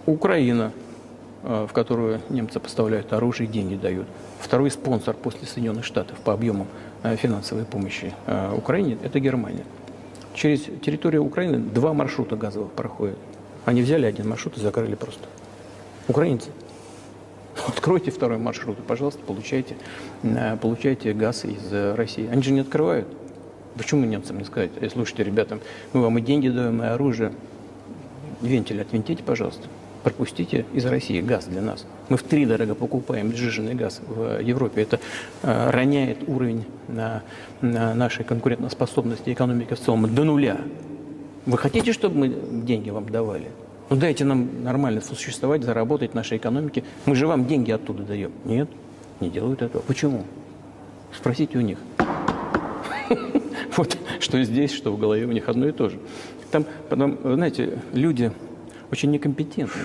Украина, в которую немцы поставляют оружие и деньги дают. Второй спонсор после Соединенных Штатов по объему финансовой помощи Украине – это Германия. Через территорию Украины 2 маршрута газовых проходят. Они взяли один маршрут и закрыли просто. Украинцы. Откройте второй маршрут и, пожалуйста, получайте газ из России. Они же не открывают. Почему немцам не сказать? Слушайте, ребята, мы вам и деньги даем, и оружие. Вентиль отвинтите, пожалуйста. Пропустите из России газ для нас. Мы втридорого покупаем сжиженный газ в Европе. Это роняет уровень нашей конкурентоспособности экономики в целом до нуля. Вы хотите, чтобы мы деньги вам давали? Ну дайте нам нормально существовать, заработать в нашей экономике. Мы же вам деньги оттуда даем. Нет, не делают этого. Почему? Спросите у них. Вот что здесь, что в голове у них одно и то же. Там, потом, знаете, люди очень некомпетентны.